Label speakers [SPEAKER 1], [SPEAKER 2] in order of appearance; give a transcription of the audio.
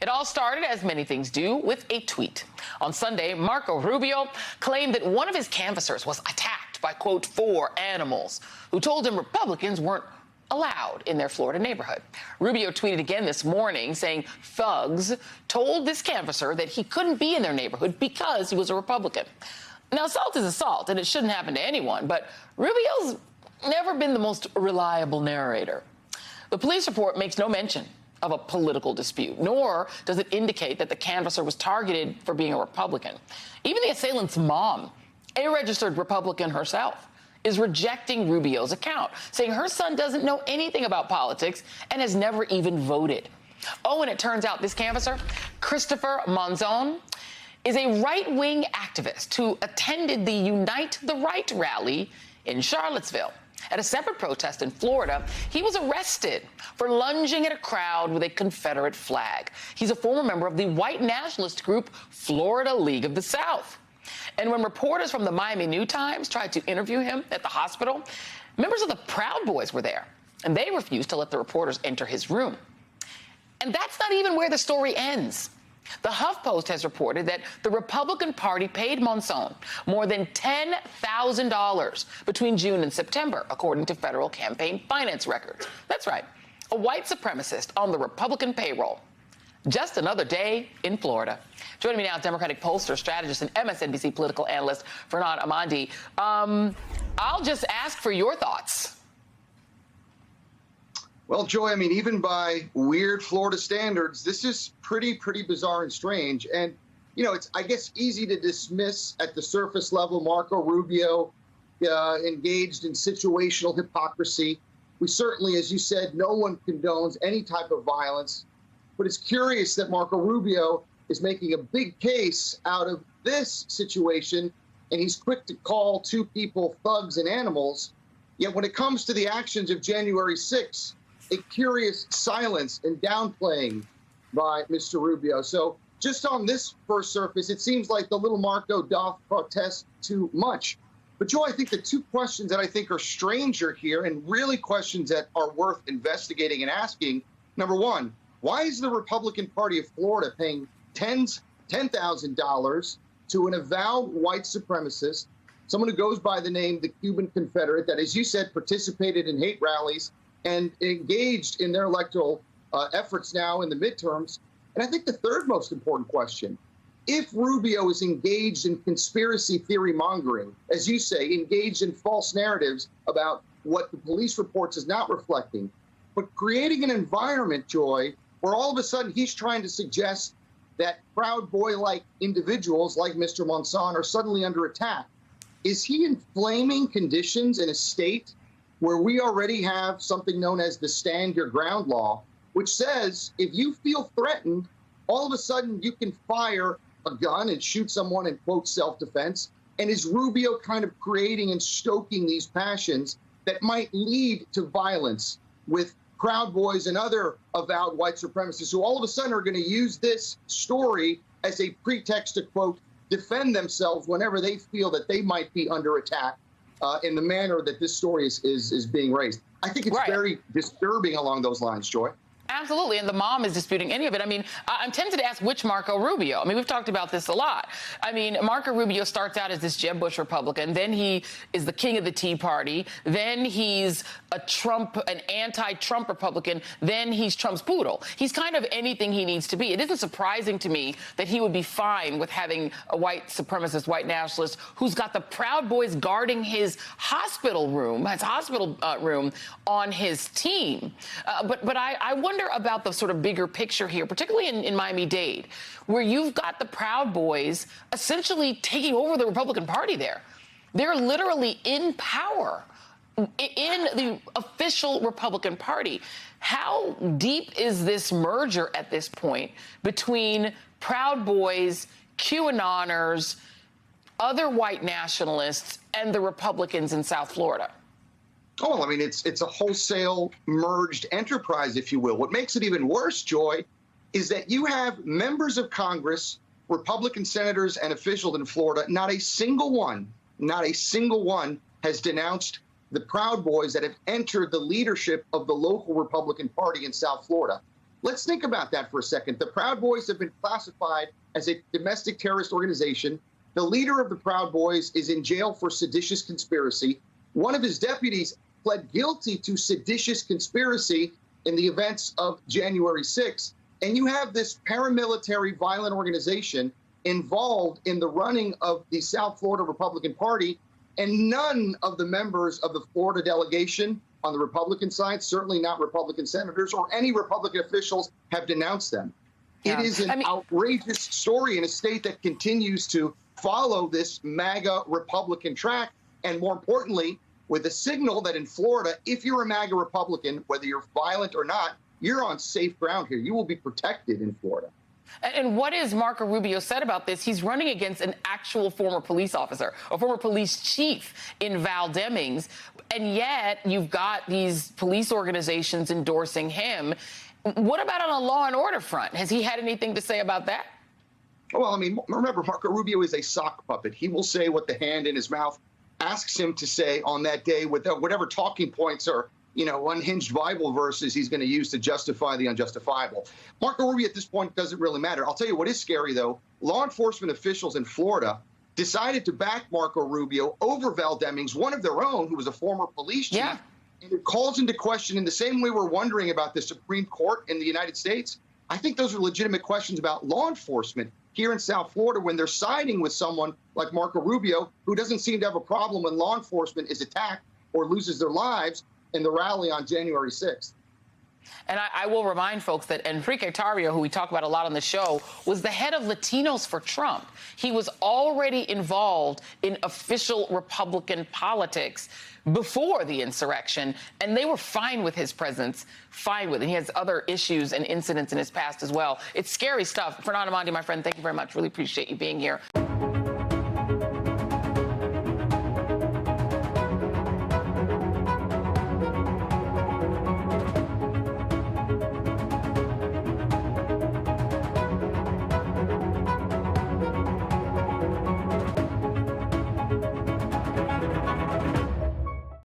[SPEAKER 1] It all started, as many things do, with a tweet. On Sunday, Marco Rubio claimed that one of his canvassers was attacked by, quote, 4 animals who told him Republicans weren't allowed in their Florida neighborhood. Rubio tweeted again this morning saying thugs told this canvasser that he couldn't be in their neighborhood because he was a Republican. Now, assault is assault, and it shouldn't happen to anyone, but Rubio's never been the most reliable narrator. The police report makes no mention of a political dispute, nor does it indicate that the canvasser was targeted for being a Republican. Even the assailant's mom, a registered Republican herself, is rejecting Rubio's account, saying her son doesn't know anything about politics and has never even voted. Oh, and it turns out this canvasser, Christopher Monzon, is a right-wing activist who attended the Unite the Right rally in Charlottesville. At a separate protest in Florida, he was arrested for lunging at a crowd with a Confederate flag. He's a former member of the white nationalist group Florida League of the South. And when reporters from the Miami New Times tried to interview him at the hospital, members of the Proud Boys were there, and they refused to let the reporters enter his room. And that's not even where the story ends. The HuffPost has reported that the Republican Party paid Monzon more than $10,000 between June and September, according to federal campaign finance records. That's right, a white supremacist on the Republican payroll. Just another day in Florida. Joining me now, Democratic pollster, strategist, and MSNBC political analyst, Fernand Amandi. I'll just ask for your thoughts.
[SPEAKER 2] Well, Joy, I mean, even by weird Florida standards, this is pretty bizarre and strange. And, you know, it's, I guess, easy to dismiss at the surface level Marco Rubio engaged in situational hypocrisy. We certainly, as you said, no one condones any type of violence. But it's curious that Marco Rubio is making a big case out of this situation, and he's quick to call 2 people thugs and animals. Yet when it comes to the actions of January 6th, a curious silence and downplaying by Mr. Rubio. So just on this first surface, it seems like the little Marco doth protest too much. But Joe, I think the 2 questions that I think are stranger here, and really questions that are worth investigating and asking, number one, why is the Republican Party of Florida paying $10,000 to an avowed white supremacist, someone who goes by the name the Cuban Confederate, that, as you said, participated in hate rallies and engaged in their electoral efforts now in the midterms? And I think the third most important question, if Rubio is engaged in conspiracy theory mongering, as you say, engaged in false narratives about what the police reports is not reflecting, but creating an environment, Joy, where all of a sudden he's trying to suggest that Proud Boy-like individuals like Mr. Monzon are suddenly under attack, is he inflaming conditions in a state where we already have something known as the Stand Your Ground law, which says if you feel threatened, all of a sudden you can fire a gun and shoot someone in, quote, self-defense? And is Rubio kind of creating and stoking these passions that might lead to violence with Proud Boys and other avowed white supremacists who all of a sudden are going to use this story as a pretext to, quote, defend themselves whenever they feel that they might be under attack in the manner that this story is being raised? I think it's very disturbing along those lines, Joy.
[SPEAKER 1] Absolutely, and the mom is disputing any of it. I mean, I'm tempted to ask which Marco Rubio. I mean, we've talked about this a lot. I mean, Marco Rubio starts out as this Jeb Bush Republican, then he is the king of the Tea Party, then he's an anti-Trump Republican, then he's Trump's poodle. He's kind of anything he needs to be. It isn't surprising to me that he would be fine with having a white supremacist, white nationalist who's got the Proud Boys guarding his hospital room on his team. But I wonder about the sort of bigger picture here, particularly in Miami-Dade, where you've got the Proud Boys essentially taking over the Republican Party there. They're literally in power in the official Republican Party. How deep is this merger at this point between Proud Boys, QAnoners, other white nationalists, and the Republicans in South Florida?
[SPEAKER 2] Oh, I mean, it's a wholesale merged enterprise, if you will. What makes it even worse, Joy, is that you have members of Congress, Republican senators and officials in Florida, not a single one has denounced the Proud Boys that have entered the leadership of the local Republican Party in South Florida. Let's think about that for a second. The Proud Boys have been classified as a domestic terrorist organization. The leader of the Proud Boys is in jail for seditious conspiracy. One of his deputies pled guilty to seditious conspiracy in the events of January 6th. And you have this paramilitary violent organization involved in the running of the South Florida Republican Party, and none of the members of the Florida delegation on the Republican side, certainly not Republican senators or any Republican officials, have denounced them.
[SPEAKER 1] Yeah.
[SPEAKER 2] It is an outrageous story in a state that continues to follow this MAGA Republican track, and more importantly, with a signal that in Florida, if you're a MAGA Republican, whether you're violent or not, you're on safe ground here. You will be protected in Florida.
[SPEAKER 1] And what has Marco Rubio said about this? He's running against an actual former police officer, a former police chief in Val Demings, and yet you've got these police organizations endorsing him. What about on a law and order front? Has he had anything to say about that?
[SPEAKER 2] Well, I mean, remember, Marco Rubio is a sock puppet. He will say what the hand in his mouth asks him to say on that day, with whatever talking points or, unhinged Bible verses he's going to use to justify the unjustifiable. Marco Rubio at this point doesn't really matter. I'll tell you what is scary, though. Law enforcement officials in Florida decided to back Marco Rubio over Val Demings, one of their own, who was a former police chief.
[SPEAKER 1] Yeah.
[SPEAKER 2] And it calls into question, in the same way we're wondering about the Supreme Court in the United States, I think those are legitimate questions about law enforcement here in South Florida when they're siding with someone like Marco Rubio, who doesn't seem to have a problem when law enforcement is attacked or loses their lives in the rally on January 6th.
[SPEAKER 1] And I will remind folks that Enrique Tarrio, who we talk about a lot on the show, was the head of Latinos for Trump. He was already involved in official Republican politics before the insurrection, and they were fine with his presence, fine with it. He has other issues and incidents in his past as well. It's scary stuff. Fernando Monti, my friend, thank you very much. Really appreciate you being here.